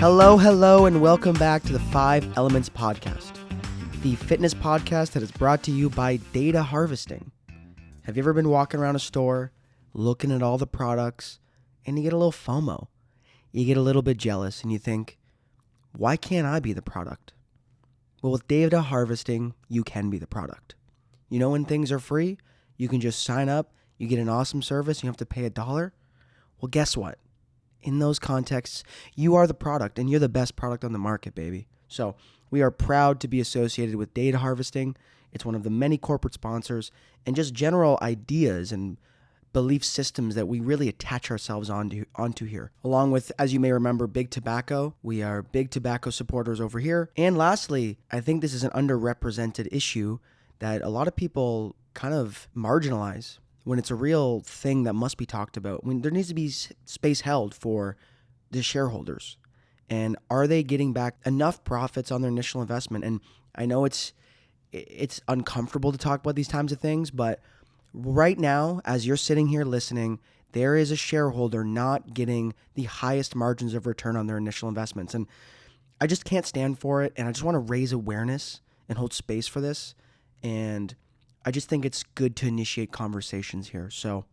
Hello, and welcome back to the 5 Elements Podcast, the fitness podcast that is brought to you by data harvesting. Have you ever been walking around a store, looking at all the products, and you get a little FOMO? You get a little bit jealous, and you think, why can't I be the product? Well, with data harvesting, you can be the product. You know, when things are free, you can just sign up, you get an awesome service, you have to pay $1. Well, guess what? In those contexts, you are the product, and you're the best product on the market, baby. So we are proud to be associated with data harvesting. It's one of the many corporate sponsors and just general ideas and belief systems that we really attach ourselves onto here. Along with, as you may remember, Big Tobacco. We are big tobacco supporters over here. And lastly, I think this is an underrepresented issue that a lot of people kind of marginalize when it's a real thing that must be talked about. When there needs to be space held for the shareholders. And are they getting back enough profits on their initial investment? And I know it's uncomfortable to talk about these kinds of things, but right now, as you're sitting here listening, there is a shareholder not getting the highest margins of return on their initial investments. And I just can't stand for it. And I just want to raise awareness and hold space for this. And I just think it's good to initiate conversations here. So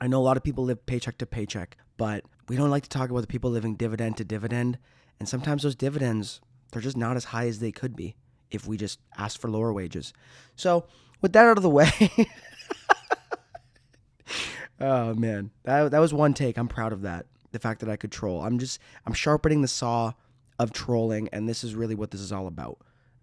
I know a lot of people live paycheck to paycheck, but we don't like to talk about the people living dividend to dividend. And sometimes those dividends, they're just not as high as they could be if we just ask for lower wages. So with that out of the way, oh man, that was one take. I'm proud of that. The fact that I could troll. I'm sharpening the saw of trolling, and this is really what this is all about.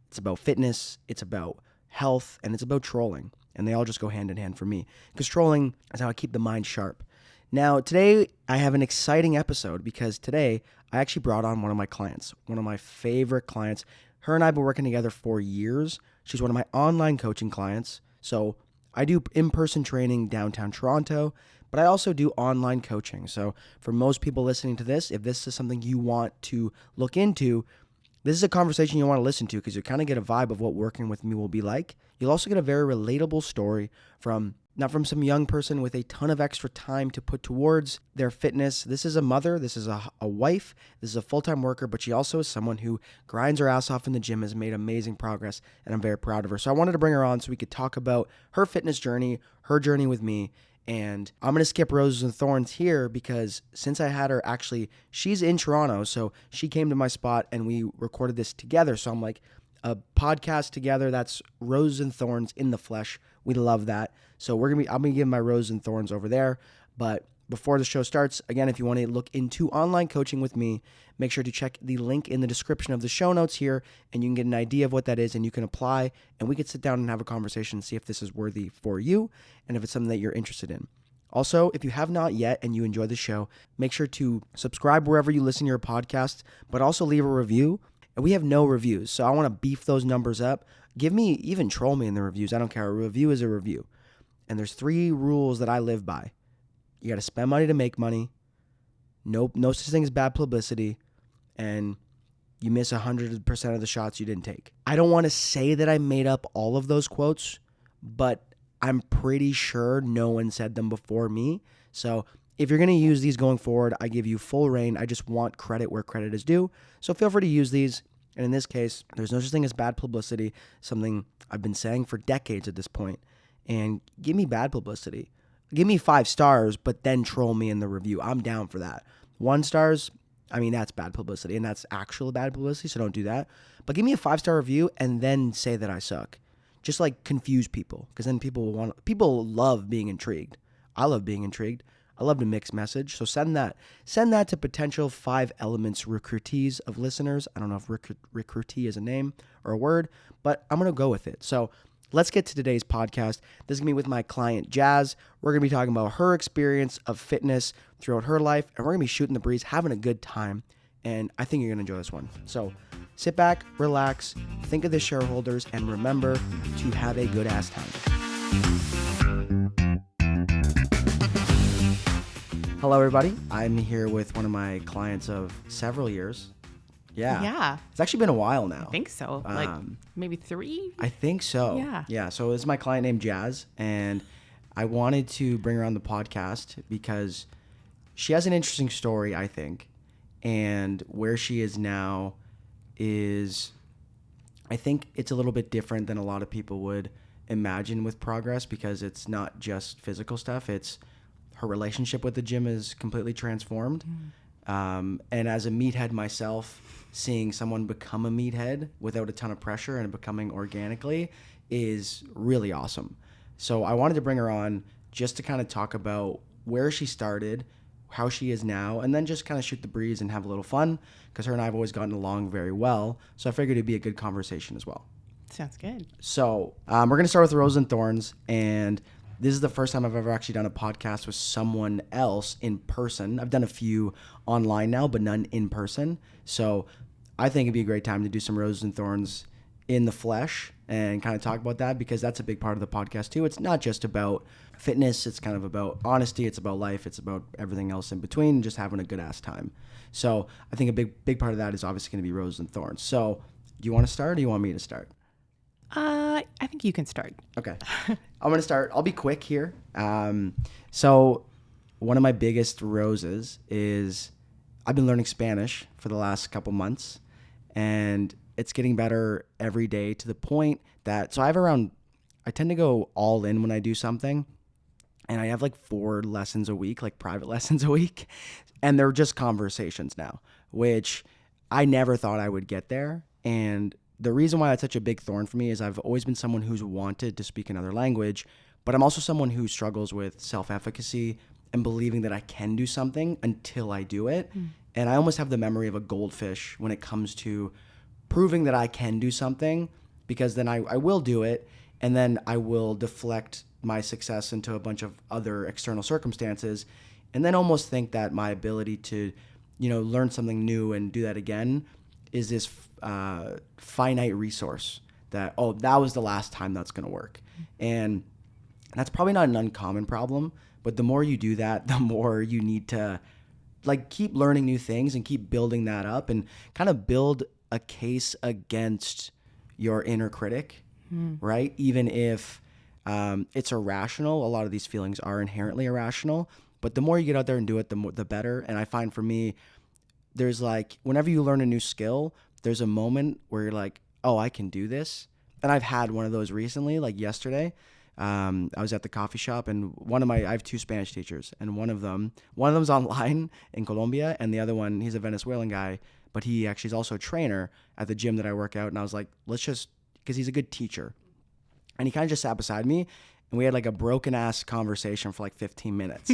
It's about fitness. It's about health, and it's about trolling, and they all just go hand in hand for me, because trolling is how I keep the mind sharp. Now, today I have an exciting episode because today I actually brought on one of my clients, one of my favorite clients. Her and I have been working together for years. She's one of my online coaching clients. So I do in-person training downtown Toronto, but I also do online coaching. So for most people listening to this, if this is something you want to look into, this is a conversation you want to listen to because you kind of get a vibe of what working with me will be like. You'll also get a very relatable story not from some young person with a ton of extra time to put towards their fitness. This is a mother, this is a wife, this is a full-time worker, but she also is someone who grinds her ass off in the gym, has made amazing progress, and I'm very proud of her. So I wanted to bring her on so we could talk about her fitness journey, her journey with me. And I'm going to skip roses and thorns here because since I had her, actually, she's in Toronto, so she came to my spot and we recorded this together. So I'm like, a podcast together, that's roses and thorns in the flesh. We love that. So I'm going to give my roses and thorns over there. But before the show starts, again, if you want to look into online coaching with me, make sure to check the link in the description of the show notes here, and you can get an idea of what that is, and you can apply, and we can sit down and have a conversation and see if this is worthy for you and if it's something that you're interested in. Also, if you have not yet and you enjoy the show, make sure to subscribe wherever you listen to your podcast, but also leave a review. And we have no reviews, so I want to beef those numbers up. Even troll me in the reviews. I don't care. A review is a review. And there's 3 rules that I live by. You got to spend money to make money. No such thing as bad publicity. And you miss 100% of the shots you didn't take. I don't want to say that I made up all of those quotes, but I'm pretty sure no one said them before me. So if you're going to use these going forward, I give you full reign. I just want credit where credit is due. So feel free to use these. And in this case, there's no such thing as bad publicity, something I've been saying for decades at this point. And give me bad publicity. Give me 5 stars, but then troll me in the review. I'm down for that. 1 stars, I mean, that's bad publicity, and that's actual bad publicity, so don't do that. But give me a 5-star review and then say that I suck. Just like confuse people, because then people love being intrigued. I love being intrigued. I love to mix message. So send that to potential 5 Elements recruitees of listeners. I don't know if recruitee is a name or a word, but I'm going to go with it. So let's get to today's podcast. This is going to be with my client, Jazz. We're going to be talking about her experience of fitness throughout her life, and we're going to be shooting the breeze, having a good time. And I think you're going to enjoy this one. So sit back, relax, think of the shareholders, and remember to have a good-ass time. Hello, everybody. I'm here with one of my clients of several years. Yeah. It's actually been a while now. I think so. Like maybe 3? I think so. Yeah. So this is my client named Jazz, and I wanted to bring her on the podcast because she has an interesting story, I think. And where she is now is, I think it's a little bit different than a lot of people would imagine with progress, because it's not just physical stuff. It's her relationship with the gym is completely transformed. And as a meathead myself, seeing someone become a meathead without a ton of pressure and becoming organically is really awesome. So I wanted to bring her on just to kind of talk about where she started, how she is now, and then just kind of shoot the breeze and have a little fun, because her and I have always gotten along very well. So I figured it'd be a good conversation as well. Sounds good. So we're going to start with Roses and Thorns, and this is the first time I've ever actually done a podcast with someone else in person. I've done a few online now, but none in person. So I think it'd be a great time to do some Roses and Thorns in the flesh and kind of talk about that, because that's a big part of the podcast too. It's not just about fitness. It's kind of about honesty. It's about life. It's about everything else in between, just having a good ass time. So I think a big part of that is obviously going to be Roses and Thorns. So do you want to start, or do you want me to start? I think you can start. Okay. I'm going to start. I'll be quick here. So one of my biggest roses is I've been learning Spanish for the last couple months, and it's getting better every day, to the point that, so I tend to go all in when I do something, and I have like 4 lessons a week, like private lessons a week, and they're just conversations now, which I never thought I would get there. And the reason why that's such a big thorn for me is I've always been someone who's wanted to speak another language, but I'm also someone who struggles with self-efficacy and believing that I can do something until I do it. And I almost have the memory of a goldfish when it comes to proving that I can do something, because then I will do it, and then I will deflect my success into a bunch of other external circumstances, and then almost think that my ability to, learn something new and do that again is this finite resource that, that was the last time that's going to work. And that's probably not an uncommon problem, but the more you do that, the more you need to keep learning new things and keep building that up and kind of build a case against your inner critic, right? Even if it's irrational, a lot of these feelings are inherently irrational, but the more you get out there and do it, the better. And I find for me, there's whenever you learn a new skill, there's a moment where you're like, oh, I can do this. And I've had one of those recently, like yesterday. I was at the coffee shop, and I have 2 Spanish teachers, and one of them's online in Colombia, and the other one, he's a Venezuelan guy, but he actually is also a trainer at the gym that I work out. And I was like, because he's a good teacher. And he kind of just sat beside me, and we had a broken ass conversation for 15 minutes.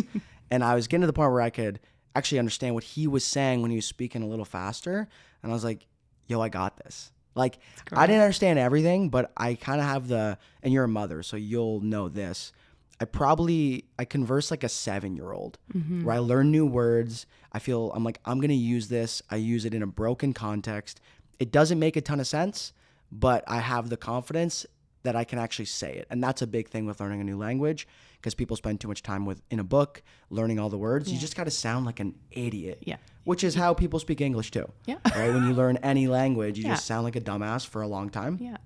And I was getting to the point where I could actually understand what he was saying when he was speaking a little faster. And I was like, yo, I got this. I didn't understand everything, but I kind of have and you're a mother, so you'll know this. I converse like a 7-year-old, where I learn new words. I'm going to use this. I use it in a broken context. It doesn't make a ton of sense, but I have the confidence that I can actually say it. And that's a big thing with learning a new language, because people spend too much time in a book learning all the words. Yeah. You just got to sound like an idiot. Yeah. Which is how people speak English too. Yeah. Right? When you learn any language, you just sound like a dumbass for a long time. Yeah.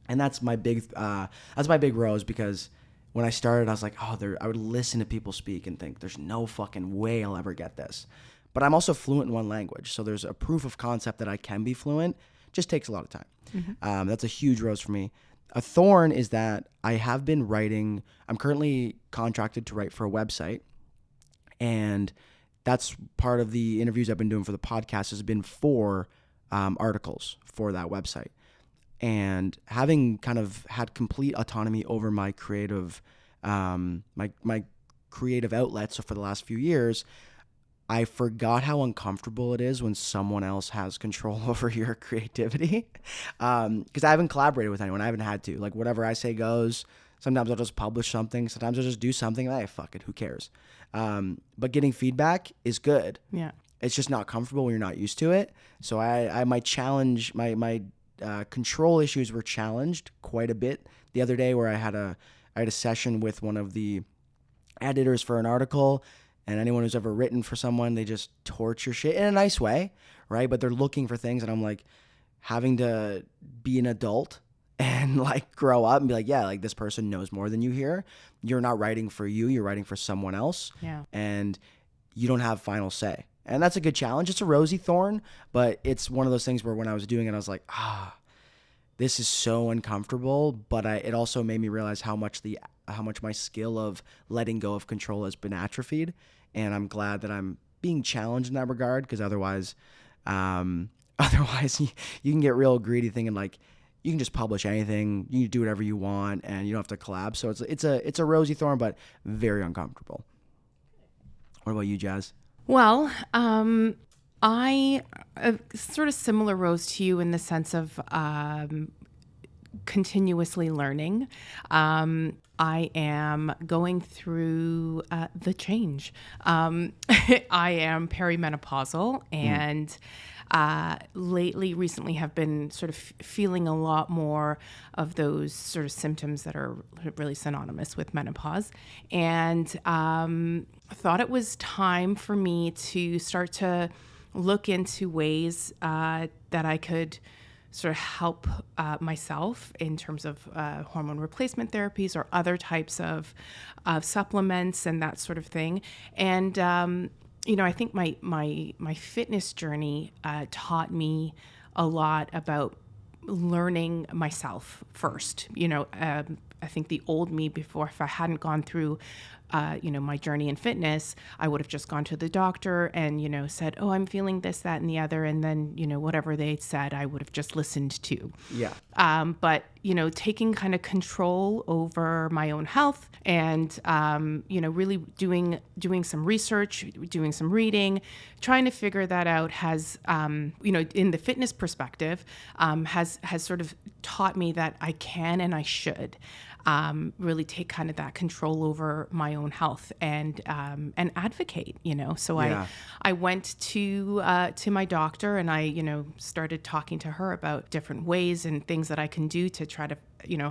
And that's my big rose, because when I started, I was like, I would listen to people speak and think, there's no fucking way I'll ever get this. But I'm also fluent in one language. So there's a proof of concept that I can be fluent. Just takes a lot of time. That's a huge rose for me. A thorn is that I have been writing. I'm currently contracted to write for a website, and that's part of the interviews I've been doing for the podcast has been 4 articles for that website. And having kind of had complete autonomy over my creative, my creative outlet, so for the last few years, I forgot how uncomfortable it is when someone else has control over your creativity. Because I haven't collaborated with anyone. I haven't had to. Whatever I say goes. Sometimes I'll just publish something. Sometimes I'll just do something. Fuck it. Who cares? But getting feedback is good. Yeah. It's just not comfortable when you're not used to it. So my challenge, my control issues were challenged quite a bit the other day, where I had a session with one of the editors for an article. And anyone who's ever written for someone, they just torture shit in a nice way, right? But they're looking for things, and I'm having to be an adult and grow up and be this person knows more than you here. You're not writing for you, you're writing for someone else. Yeah. And you don't have final say. And that's a good challenge. It's a rosy thorn, but it's one of those things where when I was doing it, I was like, this is so uncomfortable. But it also made me realize how much my skill of letting go of control has been atrophied. And I'm glad that I'm being challenged in that regard, because otherwise you can get real greedy thinking like you can just publish anything, you can do whatever you want, and you don't have to collab. So it's a rosy thorn, but very uncomfortable. What about you, Jazz? Well, I sort of similar rose to you in the sense of continuously learning. I am going through the change. I am perimenopausal, and recently have been sort of feeling a lot more of those sort of symptoms that are really synonymous with menopause, and thought it was time for me to start to look into ways that I could sort of help myself in terms of hormone replacement therapies or other types of supplements and that sort of thing. And I think my fitness journey taught me a lot about learning myself first. I think the old me before, if I hadn't gone through, my journey in fitness, I would have just gone to the doctor and, said, oh, I'm feeling this, that, and the other. And then, whatever they said, I would have just listened to. Yeah. But, taking kind of control over my own health and, really doing some research, doing some reading, trying to figure that out has, in the fitness perspective, has sort of taught me that I can and I should really take kind of that control over my own health and advocate, So Yeah. I went to my doctor and I, started talking to her about different ways and things that I can do to try to,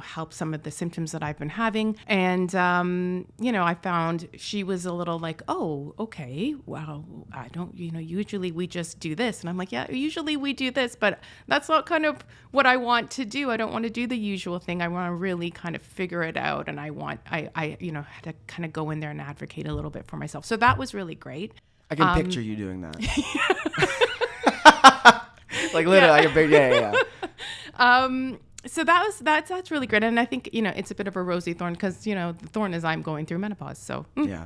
help some of the symptoms that I've been having. And, I found she was a little like, oh, okay, well, I don't, usually we just do this. And I'm like, yeah, usually we do this, but that's not kind of what I want to do. I don't want to do the usual thing. I want to really kind of figure it out. And I had to kind of go in there and advocate a little bit for myself. So that was really great. I can picture you doing that. Like literally, yeah. I can picture, yeah. So that's really great. And I think, it's a bit of a rosy thorn because, the thorn is I'm going through menopause. So yeah.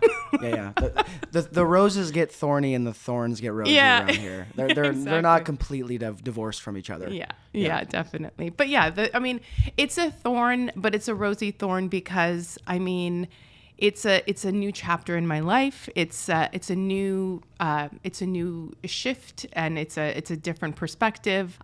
The roses get thorny and the thorns get rosy around here. They're Exactly. They're not completely divorced from each other. Yeah, definitely. But yeah, it's a thorn, but it's a rosy thorn because it's a new chapter in my life. It's a new shift, and it's a different perspective.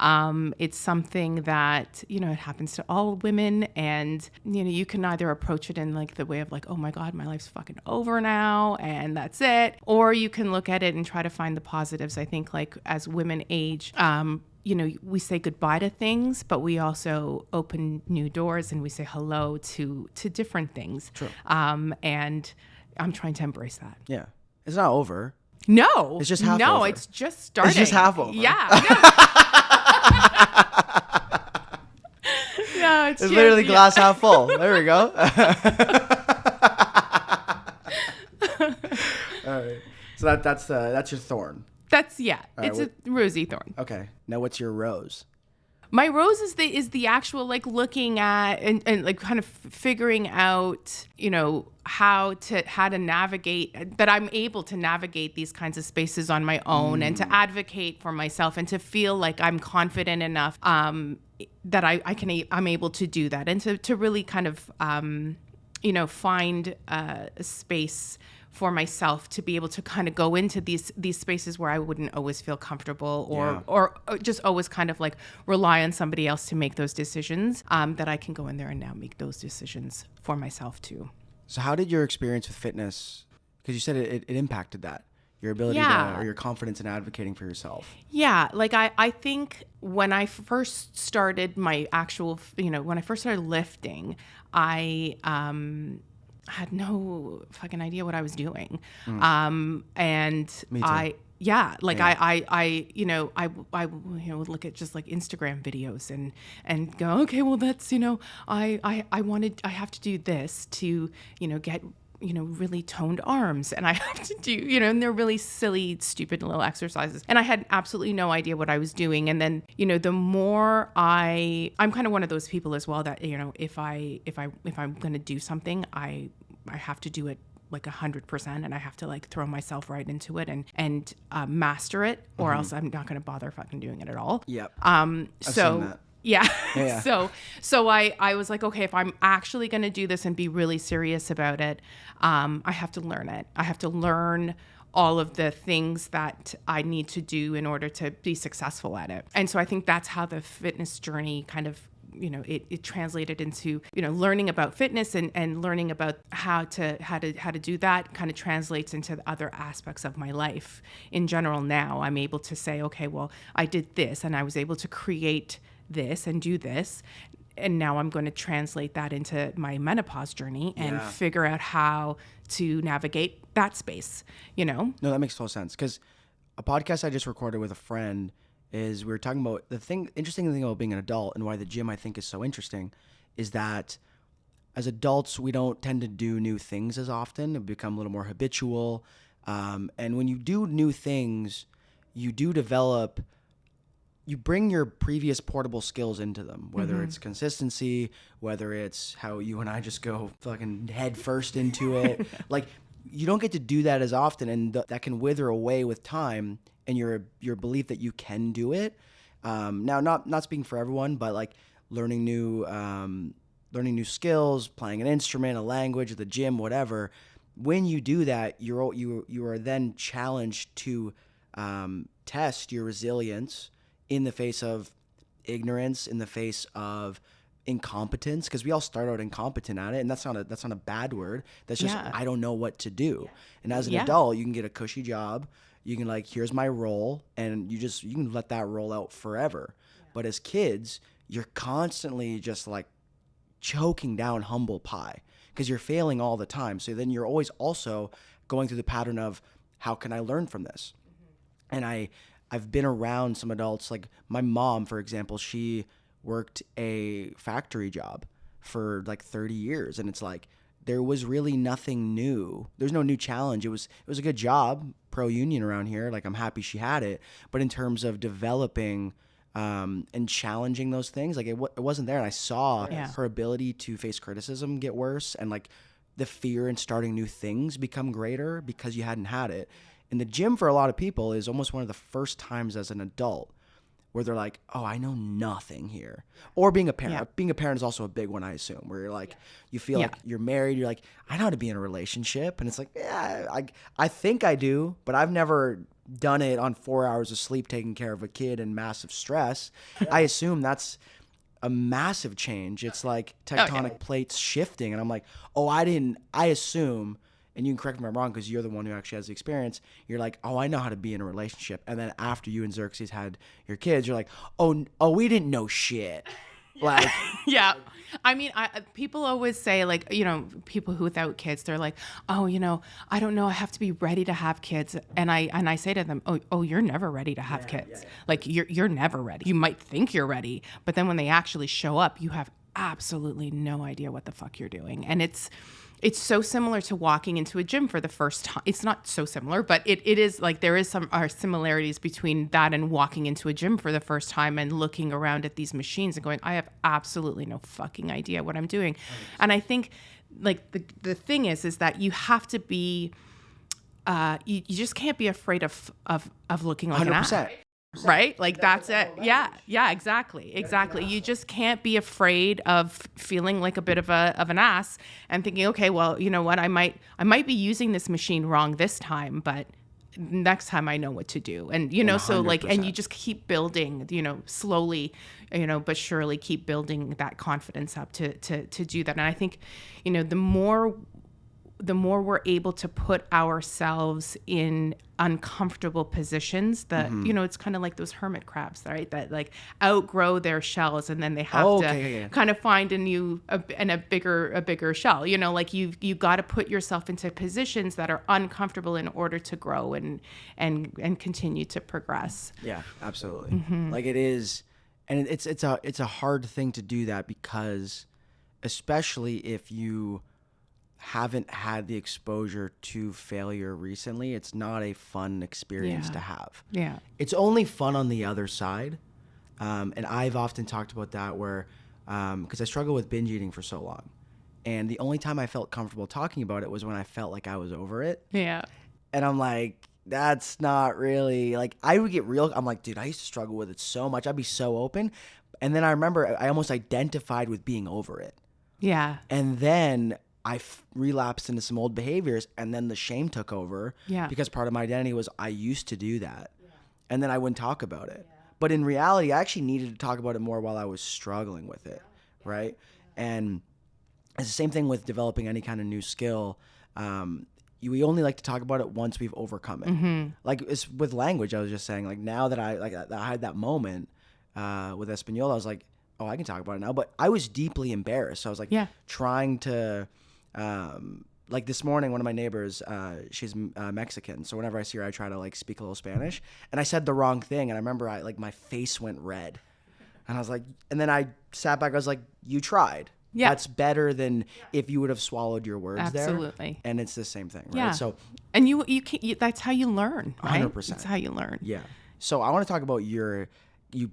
It's something that it happens to all women, and you can either approach it in like the way of like, oh my God, my life's fucking over now, and that's it, or you can look at it and try to find the positives. I think like as women age, we say goodbye to things, but we also open new doors and we say hello to different things. True. And I'm trying to embrace that. Yeah. It's not over. No. It's just half over. No, it's just starting. It's just half over. Yeah. No, it's literally glass half full. There we go. All right. So that's your thorn. It's right, a rosy thorn. Okay. Now what's your rose? My rose is the actual like looking at and like kind of figuring out, how to navigate, that I'm able to navigate these kinds of spaces on my own and to advocate for myself and to feel like I'm confident enough that I'm able to do that and to really kind of find a space for myself to be able to kind of go into these spaces where I wouldn't always feel comfortable or just always kind of like rely on somebody else to make those decisions, that I can go in there and now make those decisions for myself too. So how did your experience with fitness, because you said it impacted that, your ability or your confidence in advocating for yourself? Yeah. Like I think when I first started my actual, when I first started lifting, I had no fucking idea what I was doing. And Me too. I would look at just like Instagram videos and go, okay, well that's, I have to do this to, get really toned arms, and I have to do, and they're really silly, stupid little exercises. And I had absolutely no idea what I was doing. And then, the more I'm kind of one of those people as well that, if I'm going to do something, I have to do it like 100%, and I have to like throw myself right into it and master it, or else I'm not going to bother fucking doing it at all. Yep. I've seen that. Yeah. Yeah. So I was like, okay, if I'm actually going to do this and be really serious about it, I have to learn it. I have to learn all of the things that I need to do in order to be successful at it. And so I think that's how the fitness journey kind of, it translated into, learning about fitness and learning about how to do that kind of translates into the other aspects of my life in general. Now I'm able to say, okay, well, I did this and I was able to create this and do this. And now I'm going to translate that into my menopause journey and figure out how to navigate that space, No, that makes total sense. Because a podcast I just recorded with a friend is we were talking about interesting thing about being an adult, and why the gym I think is so interesting is that as adults, we don't tend to do new things as often. We become a little more habitual. And when you do new things, you do develop, you bring your previous portable skills into them, whether it's consistency, whether it's how you and I just go fucking head first into it. Like, you don't get to do that as often, and that can wither away with time and your belief that you can do it. Now, not speaking for everyone, but like learning new skills, playing an instrument, a language, the gym, whatever. When you do that, you are then challenged to test your resilience in the face of ignorance, in the face of incompetence, because we all start out incompetent at it, and that's not a bad word. That's just I don't know what to do. And as an adult, you can get a cushy job. You can like, here's my role, and you can let that roll out forever. But as kids, you're constantly just like choking down humble pie because you're failing all the time. So then you're always also going through the pattern of, how can I learn from this? And I've been around some adults, like my mom, for example. She worked a factory job for like 30 years, and it's like there was really nothing new. There's no new challenge. It was a good job, pro-union around here. Like, I'm happy she had it, but in terms of developing and challenging those things, like it wasn't there. And I saw her ability to face criticism get worse, and like the fear in starting new things become greater because you hadn't had it. And the gym for a lot of people is almost one of the first times as an adult where they're like, oh, I know nothing here. Or being a parent. Yeah. Being a parent is also a big one, I assume, where you're like, you feel like you're married. You're like, I know how to be in a relationship. And it's like, I think I do, but I've never done it on 4 hours of sleep, taking care of a kid and massive stress. Yeah. I assume that's a massive change. It's like tectonic plates shifting. And I'm like, I assume, and you can correct me if I'm wrong because you're the one who actually has the experience, you're like, oh, I know how to be in a relationship. And then after you and Xerxes had your kids, you're like, oh, we didn't know shit. Like, yeah. I mean, people always say, like, people who without kids, they're like, oh, I don't know, I have to be ready to have kids. And I say to them, oh, you're never ready to have kids. Yeah. Like, you're never ready. You might think you're ready, but then when they actually show up, you have absolutely no idea what the fuck you're doing. And it's so similar to walking into a gym for the first time. It's not so similar, but it is like there is some similarities between that and walking into a gym for the first time and looking around at these machines and going, I have absolutely no fucking idea what I'm doing. And I think like the thing is that you have to be, you just can't be afraid of looking like 100%. An ass. Right? Like that's it. Yeah, exactly. You just can't be afraid of feeling like a bit of an ass and thinking, okay, well, you know what? I might be using this machine wrong this time, but next time I know what to do. And, 100%. So like, and you just keep building, slowly, but surely keep building that confidence up to do that. And I think, the more we're able to put ourselves in uncomfortable positions, that it's kind of like those hermit crabs, right? That like outgrow their shells, and then they have to kind of find a bigger shell. Like you got to put yourself into positions that are uncomfortable in order to grow and continue to progress. Yeah, absolutely. Mm-hmm. Like it is, and it's a hard thing to do that because, especially if you haven't had the exposure to failure recently, it's not a fun experience to have. Yeah. It's only fun on the other side. And I've often talked about that where, because I struggled with binge eating for so long. And the only time I felt comfortable talking about it was when I felt like I was over it. Yeah. And I'm like, that's not really, like, I would get real. I'm like, dude, I used to struggle with it so much. I'd be so open. And then I remember I almost identified with being over it. Yeah. And then I relapsed into some old behaviors, and then the shame took over. Yeah. Because part of my identity was I used to do that. Yeah. And then I wouldn't talk about it. Yeah. But in reality, I actually needed to talk about it more while I was struggling with it. Yeah. Right? And it's the same thing with developing any kind of new skill. We only like to talk about it once we've overcome it. Mm-hmm. Like it's with language, I was just saying, like now that I had that moment with Espanol, I was like, oh, I can talk about it now. But I was deeply embarrassed. So I was like trying to, like this morning, one of my neighbors, she's Mexican. So whenever I see her, I try to like speak a little Spanish. And I said the wrong thing. And I remember my face went red. And I was like, and then I sat back. I was like, you tried. Yeah. That's better than if you would have swallowed your words there. Absolutely. And it's the same thing, right? Yeah. So, and you that's how you learn, right? 100%. That's how you learn. Yeah. So I want to talk about you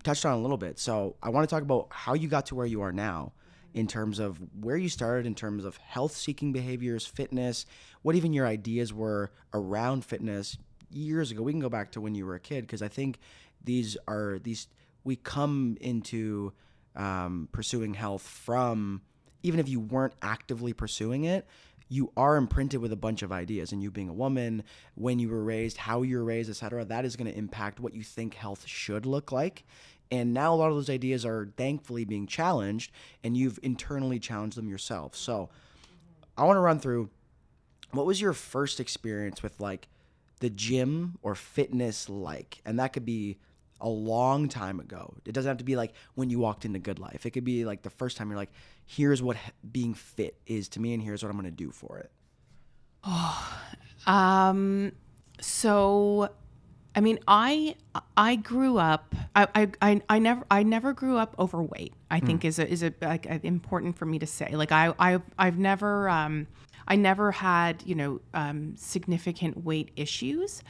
touched on it a little bit. So I want to talk about how you got to where you are now in terms of where you started, in terms of health-seeking behaviors, fitness, what even your ideas were around fitness years ago. We can go back to when you were a kid, because I think we come into pursuing health from, even if you weren't actively pursuing it, you are imprinted with a bunch of ideas. And you being a woman, when you were raised, how you were raised, etc., that is going to impact what you think health should look like. And now a lot of those ideas are thankfully being challenged, and you've internally challenged them yourself. So I want to run through, what was your first experience with like the gym or fitness like? And that could be a long time ago. It doesn't have to be like when you walked into Good Life. It could be like the first time you're like, here's what being fit is to me, and here's what I'm going to do for it. So, I mean, I grew up. I never grew up overweight. I think is like important for me to say. Like I've never I never had significant weight issues.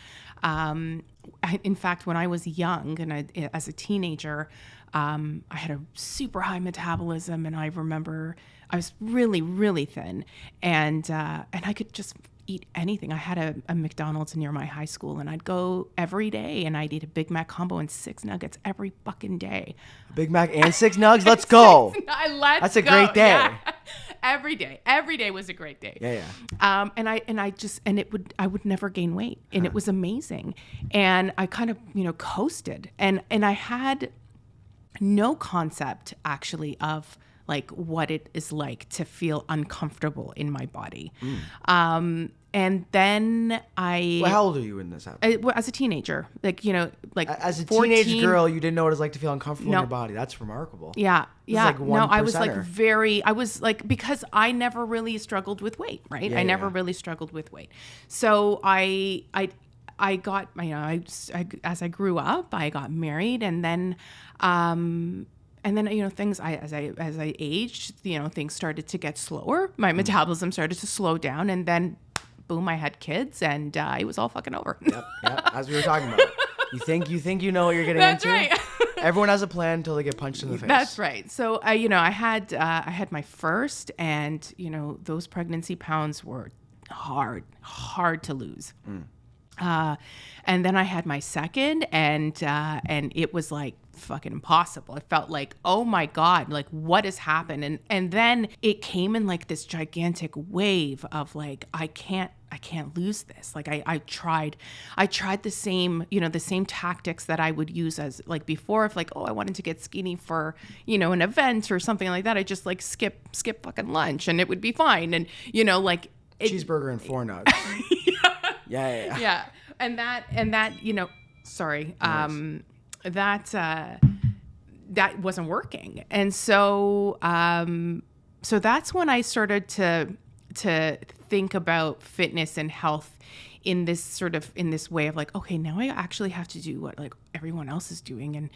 In fact, when I was young and as a teenager, I had a super high metabolism, and I remember I was really, really thin, and I could just eat anything. I had a McDonald's near my high school, and I'd go every day, and I'd eat a Big Mac combo and 6 nuggets every fucking day. Big Mac and 6 nugs? Let's go. That's a great day. Yeah. Every day was a great day. Yeah. I would never gain weight, and it was amazing. And I kind of, coasted, and I had no concept actually of like what it is like to feel uncomfortable in my body. And then Well, how old are you in this happened? As a teenager, as a 14, teenage girl, you didn't know what it's like to feel uncomfortable in your body. That's remarkable. Yeah. Like I was like, because I never really struggled with weight, right? I never really struggled with weight. So I got, as I grew up, I got married, and then things as I aged, things started to get slower. My metabolism started to slow down, and then boom, I had kids, and it was all fucking over. Yep. As we were talking about, you think you know what you're getting into. That's right. Everyone has a plan until they get punched in the face. That's right. So I had my first, and those pregnancy pounds were hard to lose. And then I had my second, and it was like fucking impossible. It felt like, oh my God, like what has happened? And then it came in like this gigantic wave of like, I can't lose this. Like I tried the same, the same tactics that I would use as like before, if like, oh, I wanted to get skinny for, an event or something like that. I just like skip fucking lunch, and it would be fine. And cheeseburger and 4 nugs. Yeah. And that, sorry. That wasn't working. And so that's when I started to think about fitness and health in this way of like, okay, now I actually have to do what like everyone else is doing and,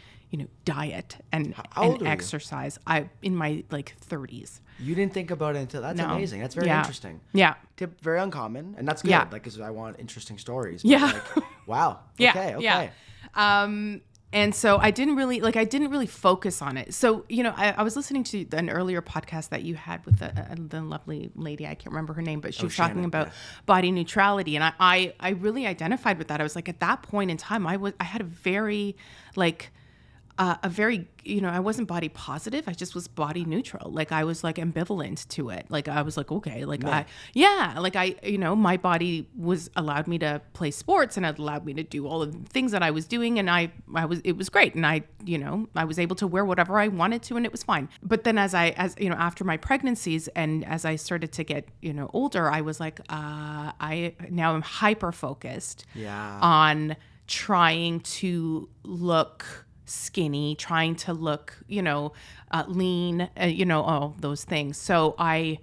diet and exercise. I in my like 30s. You didn't think about it until that's amazing. That's very interesting. Yeah. Very uncommon. And that's good. Yeah. Like, cause I want interesting stories. Yeah. Like, wow. Okay. Yeah. And so I didn't really focus on it. So, I was listening to an earlier podcast that you had with the lovely lady. I can't remember her name, but she was talking about body neutrality. And I really identified with that. I was like, at that point in time, I had a very I wasn't body positive. I just was body neutral. Like I was like ambivalent to it. Like I was like, okay, like my body allowed me to play sports and it allowed me to do all of the things that I was doing. And it was great. And I was able to wear whatever I wanted to and it was fine. But then after my pregnancies and as I started to get, older, I was like, I now am hyper focused on trying to look skinny, trying to look, lean, all those things. So I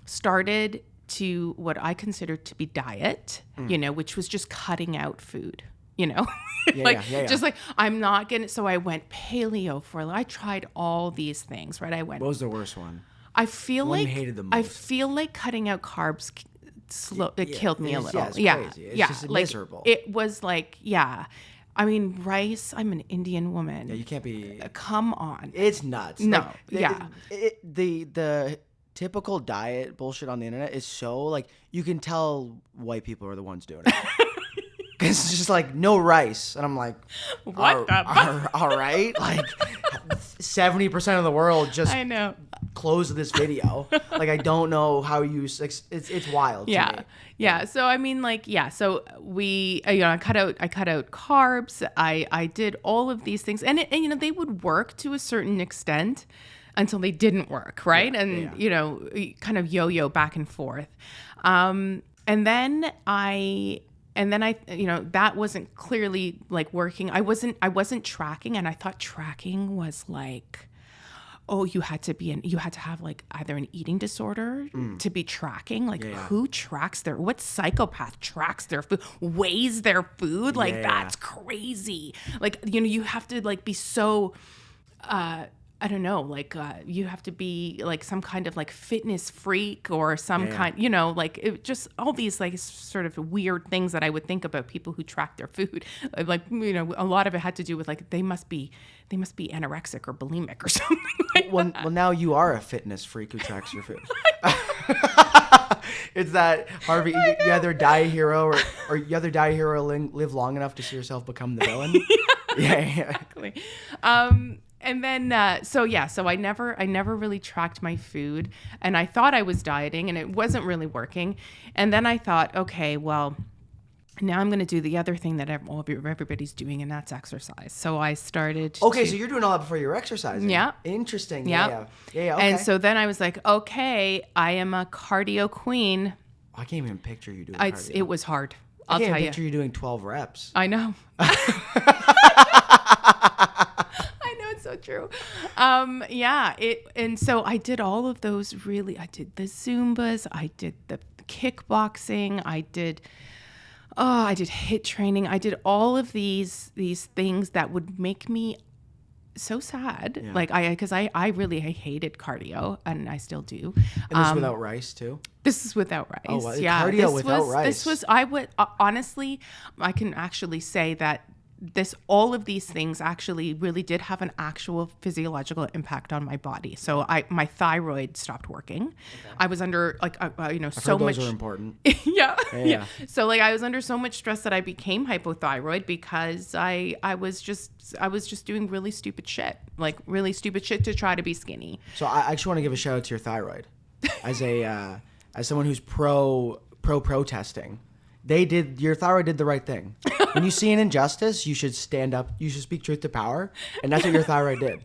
started to what I considered to be diet, which was just cutting out food, just like I'm not gonna. So I went paleo I tried all these things, right? What was the worst one? I feel one like you hated the most? I feel like cutting out carbs it killed me a little. It's crazy. It's just miserable. It was like, I mean, rice, I'm an Indian woman. Yeah, you can't be... Come on. It's nuts. No, The typical diet bullshit on the internet is so, like, you can tell white people are the ones doing it. Because it's just like, no rice. And I'm like, all right? Like, 70% of the world just closed this video. Like, I don't know how you... It's wild to me. Yeah. So I mean, so we, I cut out carbs. I did all of these things, and they would work to a certain extent until they didn't work, right? Kind of yo-yo back and forth. And then I that wasn't clearly like working. I wasn't tracking, and I thought tracking was like, oh, you had to have like either an eating disorder to be tracking. Like who tracks what psychopath tracks their food, weighs their food? Like that's crazy. Like, you have to like be so, I don't know, like you have to be like some kind of like fitness freak or some kind, like it just all these like sort of weird things that I would think about people who track their food. Like, a lot of it had to do with like, they must be anorexic or bulimic or something like well, now you are a fitness freak who tracks your food. It's that Harvey, you either die a hero or you either die a hero or live long enough to see yourself become the villain. Exactly. And then, so I never really tracked my food, and I thought I was dieting and it wasn't really working. And then I thought, okay, well, now I'm going to do the other thing that everybody's doing, and that's exercise. So I started. Okay, so you're doing all that before you're exercising. Yeah. Interesting. Yeah. Okay. And so then I was like, okay, I am a cardio queen. I can't even picture you doing cardio. It was hard. I'll tell you. I can't picture you doing 12 reps. I know. So true. And so I did all of those I did the Zumbas, I did the kickboxing, I did HIIT training. I did all of these things that would make me so sad. Yeah. Like because I really hated cardio, and I still do. And this is without rice too? This is without rice. Oh, cardio without rice. I would honestly, I can actually say that all of these things actually really did have an actual physiological impact on my body. So my thyroid stopped working. Okay. I was under so much. Those are important. Yeah. So like I was under so much stress that I became hypothyroid because I was just doing really stupid shit to try to be skinny. So I just want to give a shout out to your thyroid, as someone who's pro protesting. Your thyroid did the right thing. When you see an injustice, you should stand up. You should speak truth to power. And that's what your thyroid did.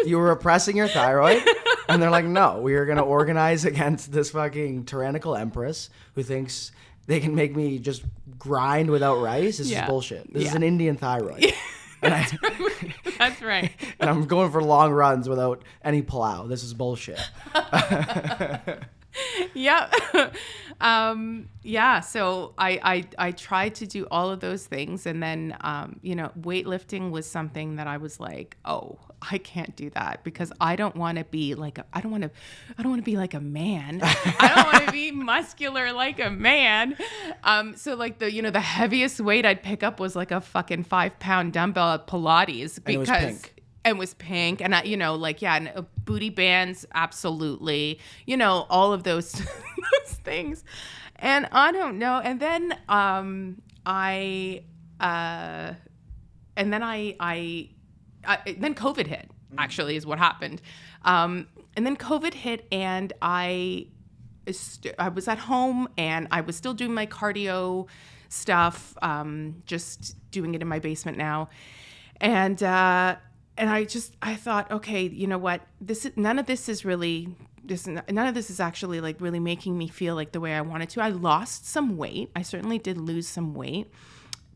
You were oppressing your thyroid. And they're like, no, we are going to organize against this fucking tyrannical empress who thinks they can make me just grind without rice. This is bullshit. This is an Indian thyroid. That's right. And I'm going for long runs without any plow. This is bullshit. Yeah. Yeah, so I tried to do all of those things, and then weightlifting was something that I was like, oh, I can't do that because I don't want to be like I don't want to be like a man. I don't want to be muscular like a man. So like the heaviest weight I'd pick up was like a fucking 5-pound dumbbell at Pilates because. And was pink, and and booty bands, absolutely, all of those those things, and I don't know. And then then COVID hit. Actually, is what happened, and then COVID hit, and I was at home, and I was still doing my cardio stuff, just doing it in my basement now, and I thought, okay, you know what? None of this is actually like really making me feel like the way I wanted to. I lost some weight. I certainly did lose some weight,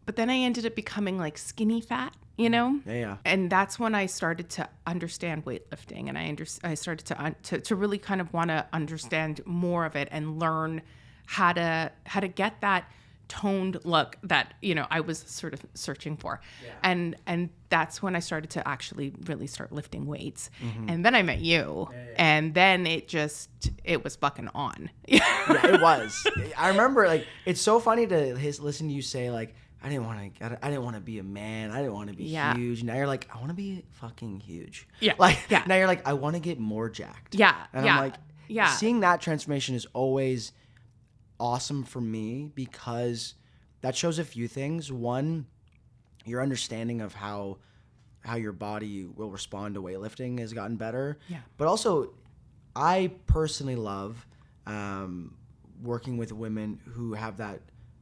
but then I ended up becoming like skinny fat, Yeah. And that's when I started to understand weightlifting, and I started to really kind of want to understand more of it and learn how to get that toned look that I was sort of searching for. And that's when I started to actually really start lifting weights. And then I met you. And then it was fucking on. Yeah, it was. I remember, like, it's so funny to listen to you say, like, I didn't want to be a man. I didn't want to be huge. Now you're like, I want to be fucking huge. Yeah. Now you're like, I want to get more jacked. Yeah. And I'm like, seeing that transformation is always awesome for me because that shows a few things. One, your understanding of how your body will respond to weightlifting has gotten better. Yeah. But also, I personally love working with women who have that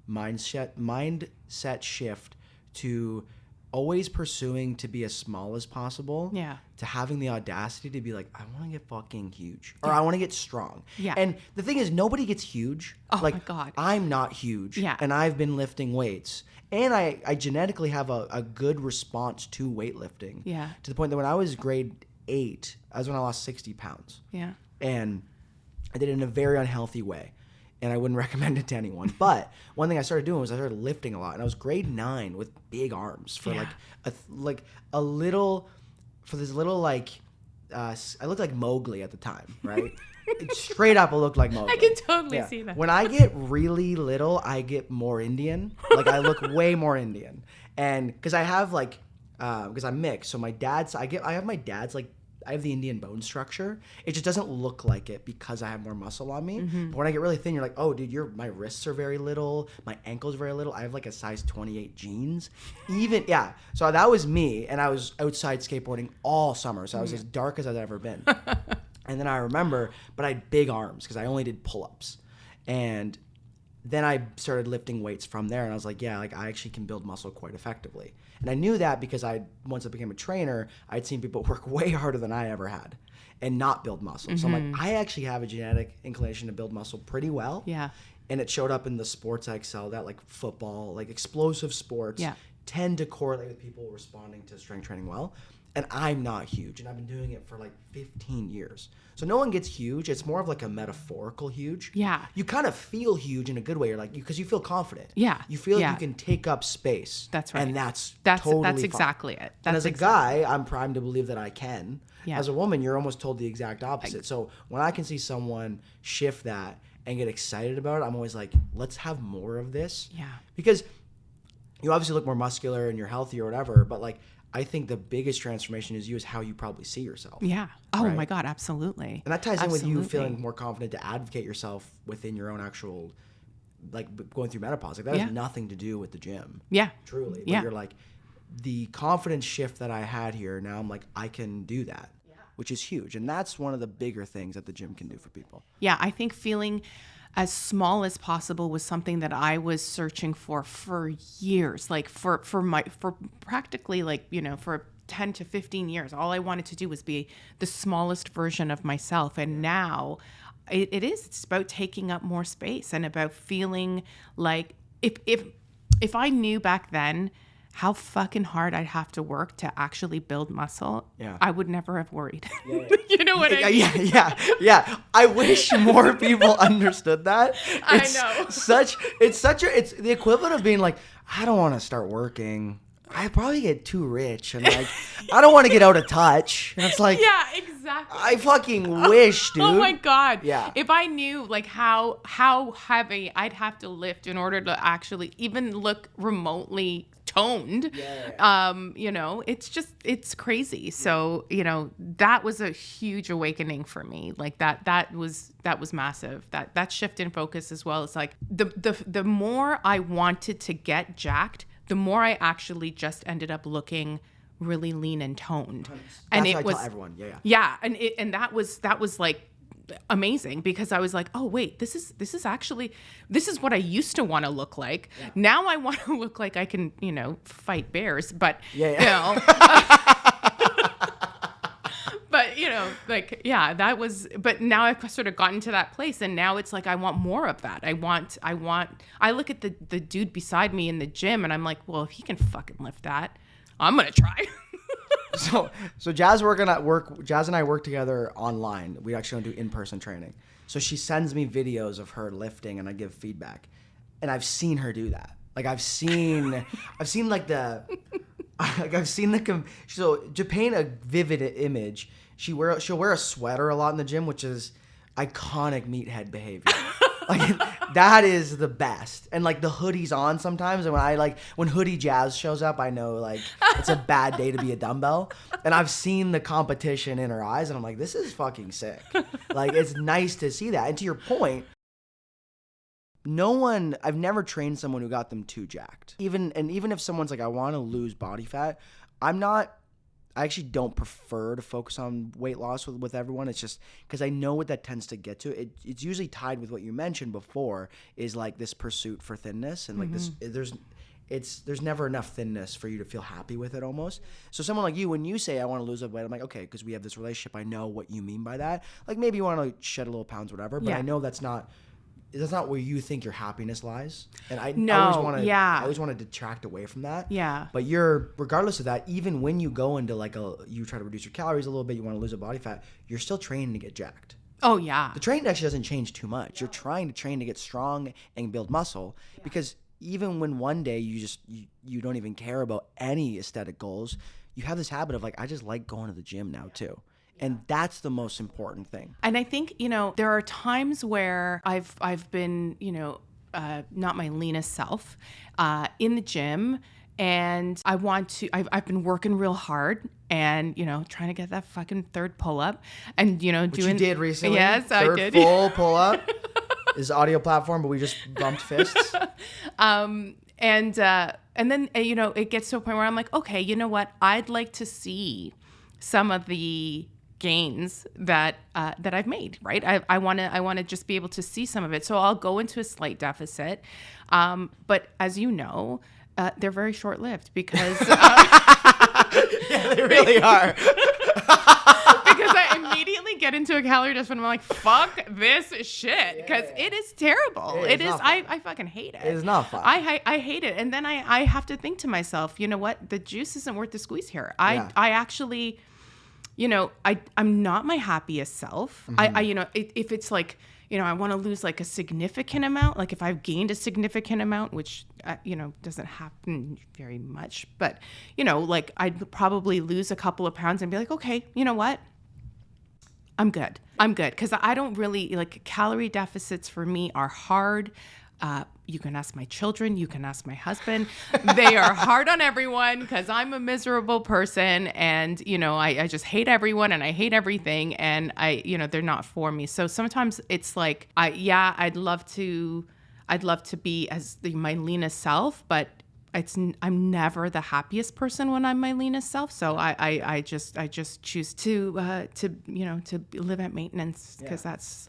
mindset shift to always pursuing to be as small as possible. Yeah. To having the audacity to be like, I want to get fucking huge, or I want to get strong. Yeah. And the thing is, nobody gets huge. Oh like, my God. I'm not huge. Yeah. And I've been lifting weights. And I genetically have a good response to weightlifting. Yeah. To the point that when I was grade 8, that was when I lost 60 pounds. Yeah. And I did it in a very unhealthy way. And I wouldn't recommend it to anyone. But one thing I started doing was I started lifting a lot. And I was grade 9 with big arms for I looked like Mowgli at the time, right? Straight up, I looked like Mowgli. I can totally see that. When I get really little, I get more Indian. Like, I look way more Indian. And because I have because I'm mixed. So my dad's, I have my dad's I have the Indian bone structure. It just doesn't look like it because I have more muscle on me. Mm-hmm. But when I get really thin, you're like, oh, dude, my wrists are very little. My ankles are very little. I have like a size 28 jeans. So that was me. And I was outside skateboarding all summer. So I was as dark as I've ever been. And then I remember, but I had big arms because I only did pull-ups. And then I started lifting weights from there. And I was like, I actually can build muscle quite effectively. And I knew that because once I became a trainer, I'd seen people work way harder than I ever had and not build muscle. Mm-hmm. So I'm like, I actually have a genetic inclination to build muscle pretty well. Yeah. And it showed up in the sports I excelled at, like football, like explosive sports tend to correlate with people responding to strength training well. And I'm not huge, and I've been doing it for like 15 years. So no one gets huge. It's more of like a metaphorical huge. Yeah. You kind of feel huge in a good way. You're like, because you feel confident. Yeah. You feel like you can take up space. That's right. And that's totally That's fine. exactly it. And as a guy, I'm primed to believe that I can. Yeah. As a woman, you're almost told the exact opposite. So when I can see someone shift that and get excited about it, I'm always like, let's have more of this. Yeah. Because you obviously look more muscular and you're healthy or whatever, but like, I think the biggest transformation is how you probably see yourself. Yeah. Oh right? my God, absolutely. And that ties in with you feeling more confident to advocate yourself within your own actual, like going through menopause. Like that has nothing to do with the gym. Yeah. Truly. But you're like, the confidence shift that I had here, now I'm like, I can do that, which is huge. And that's one of the bigger things that the gym can do for people. Yeah. I think feeling as small as possible was something that I was searching for years, like for practically for 10 to 15 years. All I wanted to do was be the smallest version of myself. And now it's about taking up more space and about feeling like if I knew back then how fucking hard I'd have to work to actually build muscle, Yeah. I would never have worried. Yeah. You know what I mean? Yeah. I wish more people understood that. I know. It's the equivalent of being like, I don't want to start working. I probably get too rich, and like, I don't want to get out of touch. And it's like, Yeah, exactly. I fucking wish, dude. Oh my God. Yeah. If I knew like how heavy I'd have to lift in order to actually even look remotely toned, you know, it's crazy. So, you know, that was a huge awakening for me. Like that was massive. That shift in focus as well. It's like the more I wanted to get jacked, the more I actually just ended up looking really lean and toned. And That's it what was I tell everyone. yeah, and that was like amazing, because I was like, oh wait, this is what I used to want to look like. Yeah. Now I want to look like I can, you know, fight bears, but you know, but you know, like, yeah, that was, but now I've sort of gotten to that place, and now it's like, I want more of that. I look at the dude beside me in the gym, and I'm like, well, if he can fucking lift that, I'm going to try. So Jazz and I work together online. We actually don't do in-person training. So she sends me videos of her lifting, and I give feedback. And I've seen her do that. Like so to paint a vivid image, she'll wear a sweater a lot in the gym, which is iconic meathead behavior. Like, that is the best. And like the hoodie's on sometimes, and when hoodie Jazz shows up, I know like it's a bad day to be a dumbbell. And I've seen the competition in her eyes, and I'm like, this is fucking sick. Like, it's nice to see that. And to your point, I've never trained someone who got them too jacked. Even if someone's like, I want to lose body fat, I actually don't prefer to focus on weight loss with everyone. It's just because I know what that tends to get to. It's usually tied with what you mentioned before, is like this pursuit for thinness, and like there's never enough thinness for you to feel happy with it almost. So someone like you, when you say I want to lose weight, I'm like, okay, because we have this relationship, I know what you mean by that. Like, maybe you want to shed a little pounds, whatever, but I know that's not where you think your happiness lies. And I always want to detract away from that. Yeah. But regardless of that, even when you go into like you try to reduce your calories a little bit, you want to lose a body fat, you're still training to get jacked. Oh yeah. The training actually doesn't change too much. You're trying to train to get strong and build muscle, because even when one day you don't even care about any aesthetic goals, you have this habit of like, I just like going to the gym now too. And that's the most important thing. And I think, you know, there are times where I've been, you know, not my leanest self in the gym, and I've been working real hard and, you know, trying to get that fucking third pull up, and, you know, Which you did recently. Yes, I did. Third full pull up is audio platform, but we just bumped fists. And then, you know, it gets to a point where I'm like, okay, you know what? I'd like to see some of the gains that I've made, right? I want to just be able to see some of it. So I'll go into a slight deficit. But as you know, they're very short-lived, because yeah, they really are. Because I immediately get into a calorie deficit, and I'm like, fuck this shit, because it is terrible. It is. I fucking hate it. It is not fun. I hate it. And then I have to think to myself, you know what? The juice isn't worth the squeeze here. I actually, you know, I'm not my happiest self. Mm-hmm. I you know, if it's like, you know, I want to lose like a significant amount, like if I've gained a significant amount, which, you know, doesn't happen very much, but, you know, like I'd probably lose a couple of pounds and be like, okay, you know what? I'm good. Because I don't really, like, calorie deficits for me are hard. You can ask my children, you can ask my husband. They are hard on everyone, because I'm a miserable person, and, you know, I just hate everyone, and I hate everything, and you know, they're not for me. So sometimes it's like, I'd love to be as my leanest self, but I'm never the happiest person when I'm my leanest self. So I just choose to you know, to live at maintenance, because that's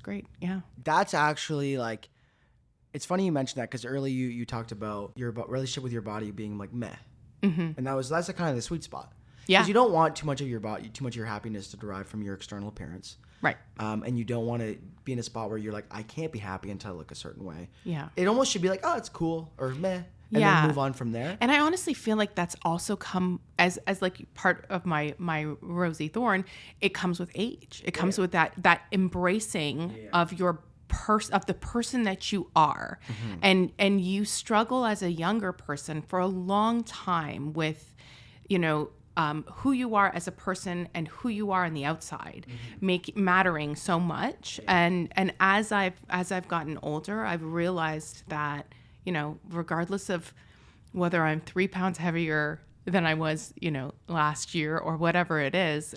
great. Yeah. That's actually like, it's funny you mentioned that, because earlier you talked about your relationship with your body being like meh. Mm-hmm. And that's kind of the sweet spot. Yeah. Because you don't want too much of your body, too much of your happiness to derive from your external appearance. Right. And you don't want to be in a spot where you're like, I can't be happy until I look a certain way. Yeah. It almost should be like, oh, it's cool, or meh, and then move on from there. And I honestly feel like that's also come as like part of my rosy thorn. It comes with age. It comes with that embracing of your of the person that you are. And you struggle as a younger person for a long time with, who you are as a person and who you are on the outside mattering so much. And as I've gotten older, I've realized that, regardless of whether I'm 3 pounds heavier than I was, last year or whatever it is,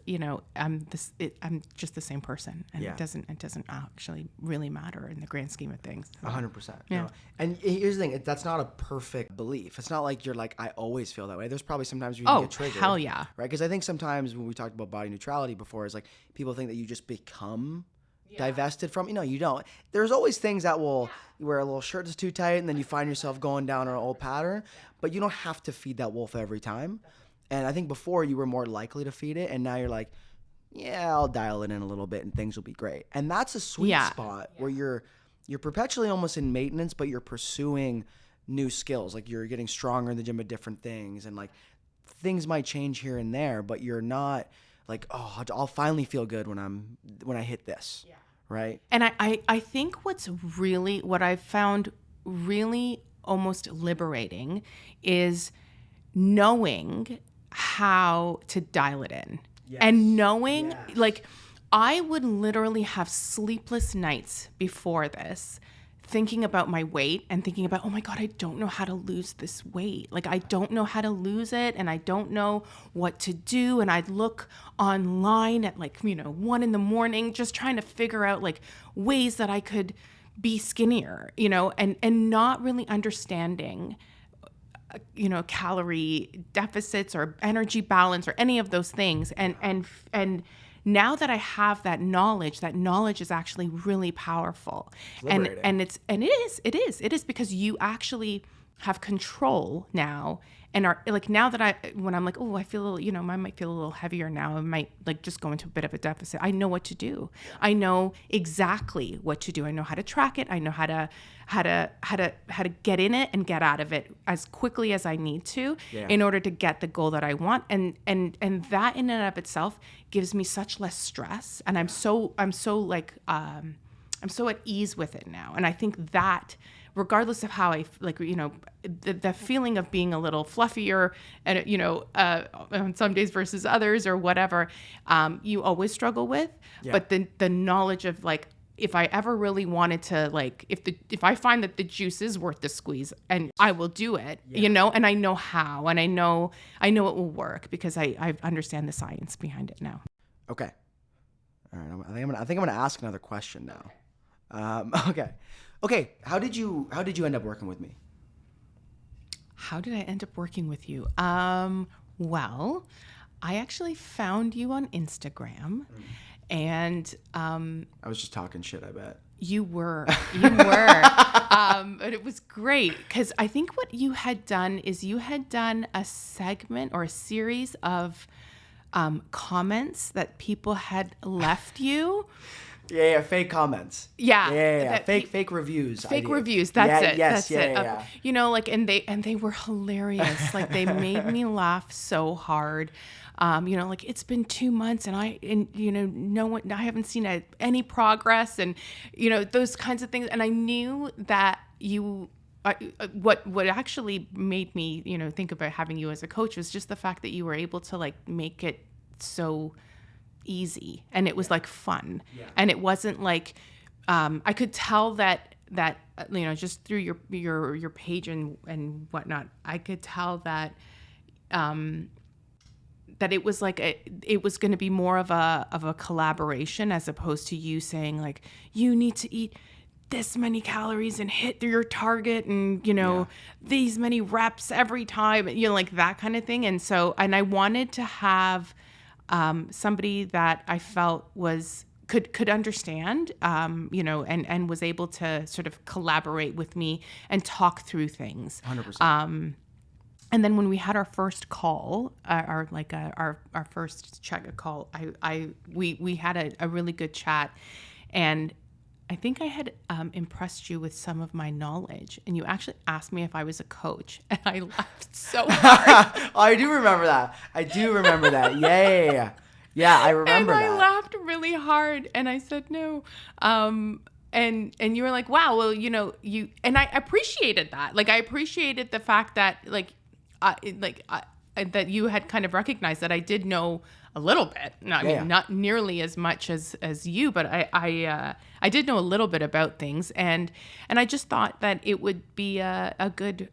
I'm just the same person, and it doesn't actually really matter in the grand scheme of things. 100%. Yeah. No. And here's the thing, that's not a perfect belief. It's not like you're like, I always feel that way. There's probably sometimes where you get triggered. Hell yeah. Right? Because I think sometimes when we talked about body neutrality before, is like people think that you just become divested from, you don't. There's always things that will, you wear a little shirt that's too tight and then you find yourself going down an old pattern, but you don't have to feed that wolf every time. And I think before you were more likely to feed it, and now you're like, yeah, I'll dial it in a little bit and things will be great. And that's a sweet spot where you're perpetually almost in maintenance, but you're pursuing new skills. Like you're getting stronger in the gym at different things, and like things might change here and there, but you're not like, oh, I'll finally feel good when I hit this. Yeah. Right. And I think what I've found really almost liberating is knowing how to dial it in. Yes. And knowing, like, I would literally have sleepless nights before this thinking about my weight and thinking about, oh my God, I don't know how to lose this weight. Like, I don't know how to lose it, and I don't know what to do. And I'd look online at 1 a.m, just trying to figure out like ways that I could be skinnier, and not really understanding, calorie deficits or energy balance or any of those things. And now that I have that knowledge is actually really powerful. And it is because you actually have control now, and are like, now that when I'm like, oh, I feel a little, I might feel a little heavier now, I might like just go into a bit of a deficit. I know what to do. I know exactly what to do. I know how to track it. I know how to get in it and get out of it as quickly as I need to in order to get the goal that I want. And that in and of itself gives me such less stress. And I'm so at ease with it now. And I think that, regardless of how I like, the feeling of being a little fluffier and, on some days versus others or whatever, you always struggle with. Yeah. But the knowledge of like, if I ever really wanted to, like, if I find that the juice is worth the squeeze, and I will do it, and I know how, and I know it will work because I understand the science behind it now. Okay. All right. I think I'm gonna ask another question now. Okay. How did you end up working with me? How did I end up working with you? Well, I actually found you on Instagram, and I was just talking shit, I bet. You were. But it was great because I think what you had done is you had done a segment or a series of comments that people had left you. Yeah, fake comments. Yeah. Fake reviews. Fake reviews. That's it. Yes, that's it. And they were hilarious. Like, they made me laugh so hard. Like, it's been 2 months and I haven't seen any progress, and those kinds of things. And I knew that what actually made me think about having you as a coach was just the fact that you were able to like make it so easy, and it was like fun, and it wasn't like I could tell that just through your page and whatnot, I could tell that that it was like it was going to be more of a collaboration, as opposed to you saying like, you need to eat this many calories and hit your target and these many reps every time, like that kind of thing. And I wanted to have somebody that I felt could understand, and was able to sort of collaborate with me and talk through things. 100%. And then when we had our first call, our first check call, we had a really good chat, and I think I had impressed you with some of my knowledge, and you actually asked me if I was a coach, and I laughed so hard. Oh, I do remember that. Yeah, I remember and that. I laughed really hard, and I said no. And you were like, wow, well, you, and I appreciated that. Like, I appreciated the fact that that you had kind of recognized that I did know a little bit. No, I mean, not nearly as much as you, but I did know a little bit about things, and I just thought that it would be a good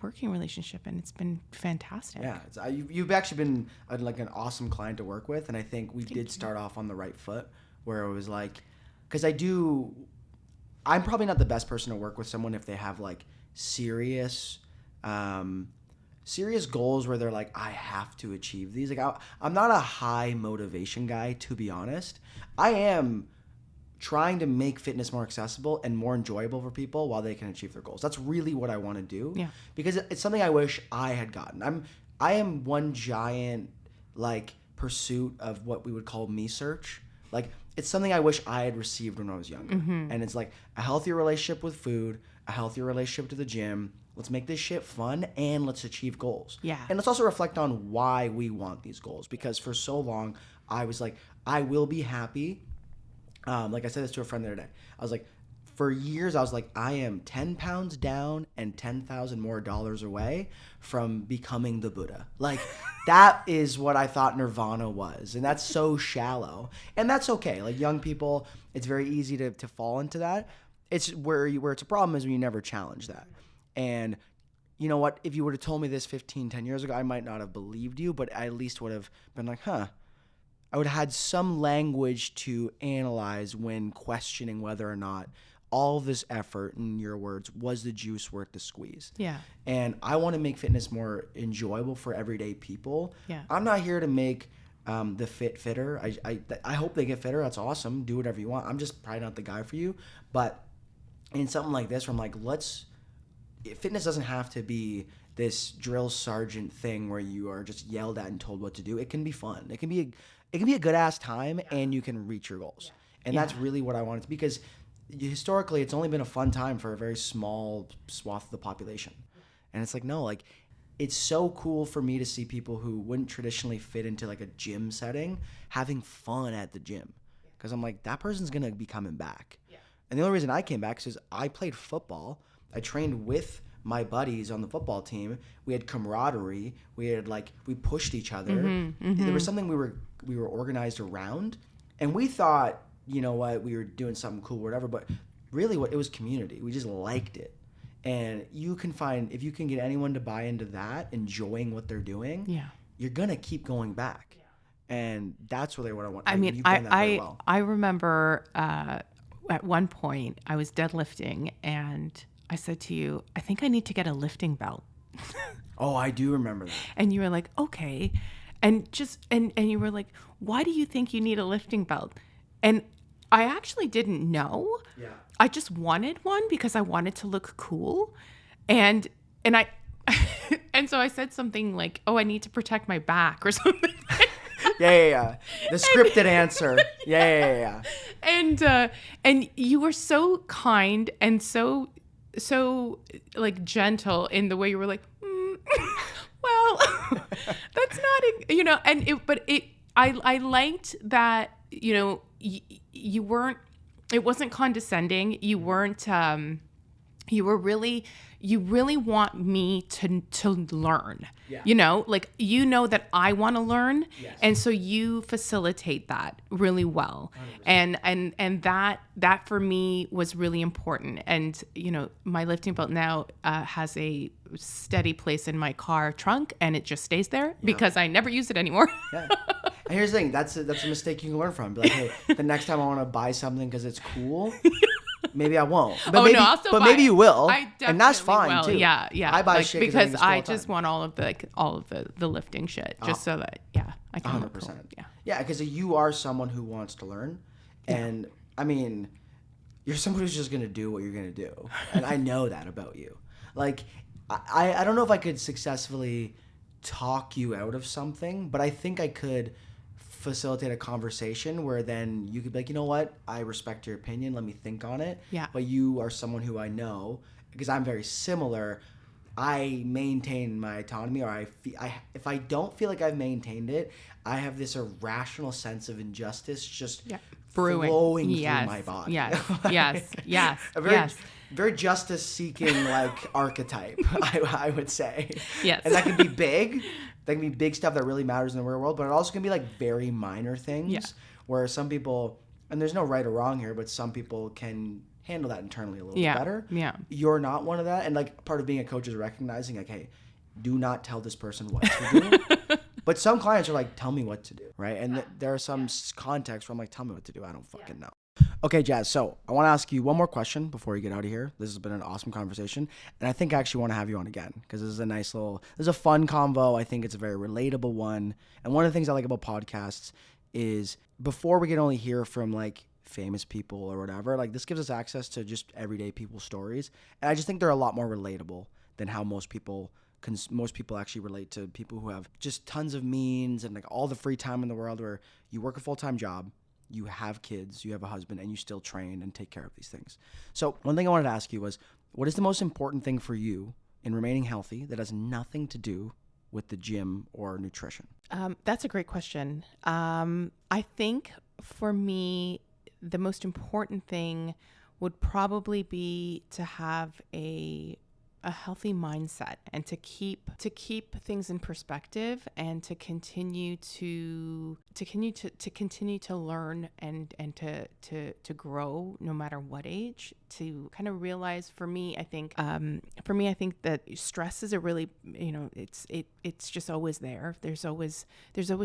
working relationship, and it's been fantastic. Yeah, you've actually been like an awesome client to work with, and I think we did start off on the right foot, where it was like, because I'm probably not the best person to work with someone if they have like serious goals where they're like, I have to achieve these. Like, I'm not a high motivation guy, to be honest. I am trying to make fitness more accessible and more enjoyable for people while they can achieve their goals. That's really what I want to do. Yeah. Because it's something I wish I had gotten. I am one giant like pursuit of what we would call me search. Like, it's something I wish I had received when I was younger. Mm-hmm. And it's like a healthier relationship with food, a healthier relationship to the gym. Let's make this shit fun, and let's achieve goals. Yeah. And let's also reflect on why we want these goals. Because for so long, I was like, I will be happy. Like I said this to a friend the other day. I was like, for years, I was like, I am 10 pounds down and 10,000 more dollars away from becoming the Buddha. Like, that is what I thought nirvana was. And that's so shallow. And that's okay. Like, young people, it's very easy to fall into that. It's where it's a problem is when you never challenge that. And you know what? If you would have told me this 10 years ago, I might not have believed you, but I at least would have been like, I would have had some language to analyze when questioning whether or not all this effort, in your words, was the juice worth the squeeze. Yeah. And I want to make fitness more enjoyable for everyday people. Yeah. I'm not here to make the fitter. I hope they get fitter. That's awesome. Do whatever you want. I'm just probably not the guy for you. But in something like this, where I'm like, fitness doesn't have to be this drill sergeant thing where you are just yelled at and told what to do. It can be fun. It can be a good ass time, and you can reach your goals. And that's really what I want it to be, because historically it's only been a fun time for a very small swath of the population. And it's like, no, like, it's so cool for me to see people who wouldn't traditionally fit into like a gym setting having fun at the gym, because I'm like, that person's gonna be coming back. And the only reason I came back is I played football. I trained with my buddies on the football team. We had camaraderie. We pushed each other. Mm-hmm. There was something we were organized around, and we thought, you know what, we were doing something cool or whatever, but really it was community. We just liked it. And you can find, if you can get anyone to buy into that, enjoying what they're doing, you're going to keep going back. And that's really what I want. I mean, I remember at one point I was deadlifting, and I said to you, I think I need to get a lifting belt. Oh, I do remember that. And you were like, okay. And you were like, why do you think you need a lifting belt? And I actually didn't know. Yeah. I just wanted one because I wanted to look cool. And I and so I said something like, oh, I need to protect my back or something. Yeah. The scripted answer. Yeah. And you were so kind and so like gentle in the way you were like, well, that's not, I liked that, you weren't, it wasn't condescending. You weren't, you really want me to learn, that I want to learn. Yes. And so you facilitate that really well. 100%. And that for me was really important. And, my lifting belt now has a steady place in my car trunk, and it just stays there because I never use it anymore. Yeah. And here's the thing, that's a mistake you can learn from. Be like, hey, the next time I want to buy something because it's cool, maybe I won't. But maybe you will. And that's fine too. Yeah. I buy shit because I just want all of the lifting shit, just so that I can 100%. Cool. Yeah, because you are someone who wants to learn, and I mean, you're someone who's just gonna do what you're gonna do, and I know that about you. Like, I don't know if I could successfully talk you out of something, but I think I could facilitate a conversation where then you could be like, you know what, I respect your opinion, let me think on it. Yeah. But you are someone who I know, because I'm very similar, I maintain my autonomy, or if I don't feel like I've maintained it, I have this irrational sense of injustice just flowing through my body. Yes. A very justice-seeking archetype, I would say. Yes. And that can be big. That can be big stuff that really matters in the real world, but it also can be very minor things where some people, and there's no right or wrong here, but some people can handle that internally a little bit better. Yeah. You're not one of that. And part of being a coach is recognizing hey, do not tell this person what to do. But some clients are tell me what to do, right? And there are some contexts where I'm tell me what to do. I don't fucking know. Okay, Jazz. So I want to ask you one more question before you get out of here. This has been an awesome conversation. And I think I actually want to have you on again because this is a fun convo. I think it's a very relatable one. And one of the things I like about podcasts is before we can only hear from famous people or whatever, this gives us access to just everyday people's stories. And I just think they're a lot more relatable than how most people actually relate to people who have just tons of means and all the free time in the world, where you work a full-time job, you have kids, you have a husband, and you still train and take care of these things. So one thing I wanted to ask you was, what is the most important thing for you in remaining healthy that has nothing to do with the gym or nutrition? That's a great question. I think for me, the most important thing would probably be to have a healthy mindset and to keep things in perspective and to continue to learn and to grow no matter what age, to kind of realize for me I think that stress is a really, it's just always there. There's always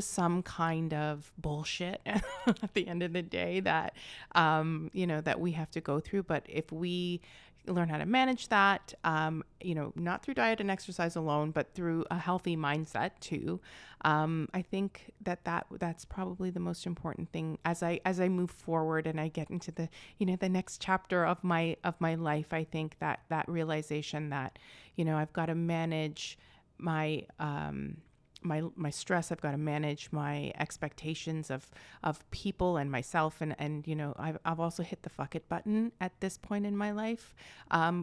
some kind of bullshit at the end of the day that that we have to go through. But if we learn how to manage that, not through diet and exercise alone, but through a healthy mindset too. I think that's probably the most important thing as I move forward and I get into the next chapter of my life. I think that realization that I've got to manage my my stress. I've got to manage my expectations of people and myself. And I've also hit the fuck it button at this point in my life.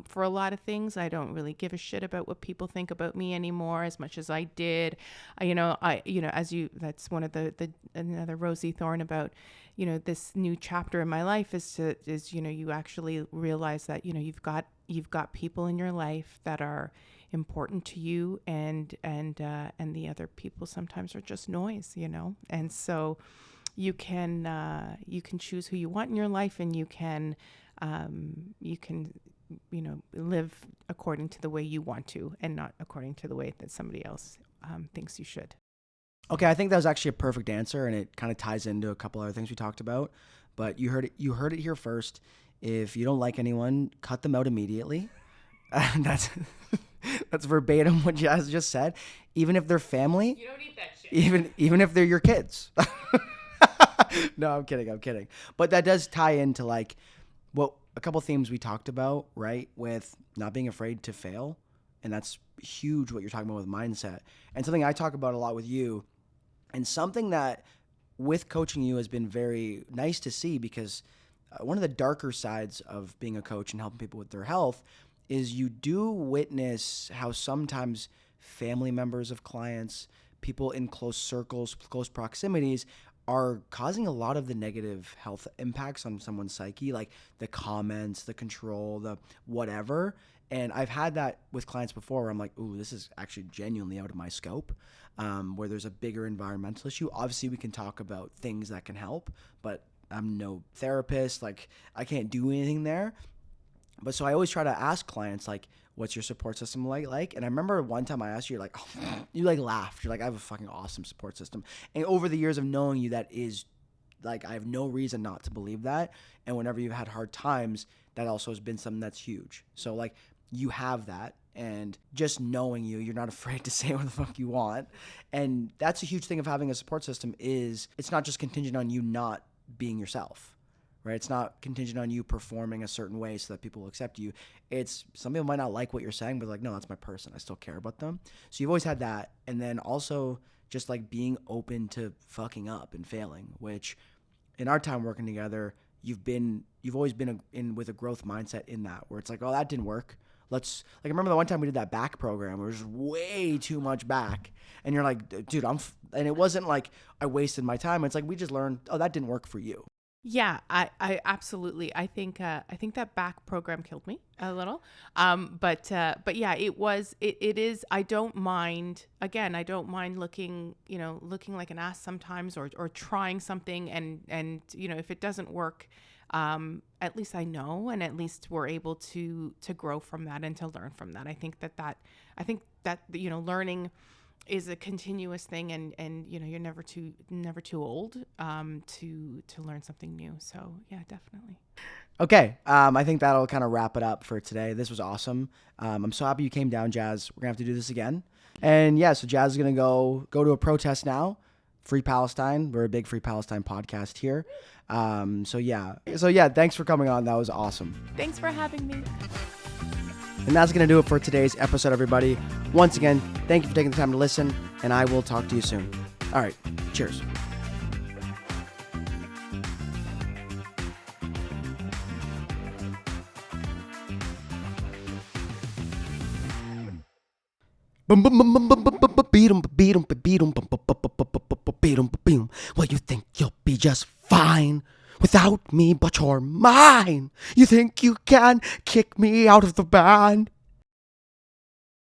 For a lot of things, I don't really give a shit about what people think about me anymore as much as I did. That's one of the another rosy thorn about, this new chapter in my life is you actually realize that, you've got people in your life that are important to you, and the other people sometimes are just noise, and so you can choose who you want in your life, and you can live according to the way you want to and not according to the way that somebody else thinks you should. Okay, I think that was actually a perfect answer, and it kind of ties into a couple other things we talked about, but you heard it here first. If you don't like anyone, cut them out immediately. That's verbatim what Jazz just said. Even if they're family. You don't need that shit. Even if they're your kids. No, I'm kidding. But that does tie into a couple themes we talked about, right? With not being afraid to fail. And that's huge what you're talking about with mindset. And something I talk about a lot with you, and something that with coaching you has been very nice to see, because one of the darker sides of being a coach and helping people with their health is you do witness how sometimes family members of clients, people in close circles, close proximities, are causing a lot of the negative health impacts on someone's psyche, like the comments, the control, the whatever. And I've had that with clients before where I'm like, ooh, this is actually genuinely out of my scope, where there's a bigger environmental issue. Obviously, we can talk about things that can help, but I'm no therapist. I can't do anything there. But so I always try to ask clients, what's your support system like? And I remember one time I asked you, you laughed. You're like, I have a fucking awesome support system. And over the years of knowing you, that is, I have no reason not to believe that. And whenever you've had hard times, that also has been something that's huge. So, you have that. And just knowing you're not afraid to say what the fuck you want. And that's a huge thing of having a support system is it's not just contingent on you not being yourself, right? It's not contingent on you performing a certain way so that people will accept you. It's some people might not like what you're saying, but like, no, that's my person. I still care about them. So you've always had that. And then also just like being open to fucking up and failing, which in our time working together, you've always been in with a growth mindset in that, where it's like, oh, that didn't work. Let's like, I remember the one time we did that back program where it was way too much back, and you're like, dude, and it wasn't like I wasted my time. It's like we just learned, oh, that didn't work for you. Yeah, I absolutely. I think that back program killed me a little. But yeah, it is. I don't mind. Again, I don't mind looking like an ass sometimes, or trying something, and if it doesn't work, at least I know, and at least we're able to grow from that and to learn from that. I think that learning is a continuous thing, and you're never too old to learn something new. So yeah, definitely. Okay, I think that'll kind of wrap it up for today. This was awesome. I'm so happy you came down, Jazz. We're gonna have to do this again. And yeah, so Jazz is gonna go to a protest now. Free Palestine. We're a big Free Palestine podcast here. So yeah, thanks for coming on. That was awesome. Thanks for having me. And that's going to do it for today's episode, everybody. Once again, thank you for taking the time to listen, and I will talk to you soon. All right, cheers. Well, you think you'll be just fine without me, but you're mine. You think you can kick me out of the band?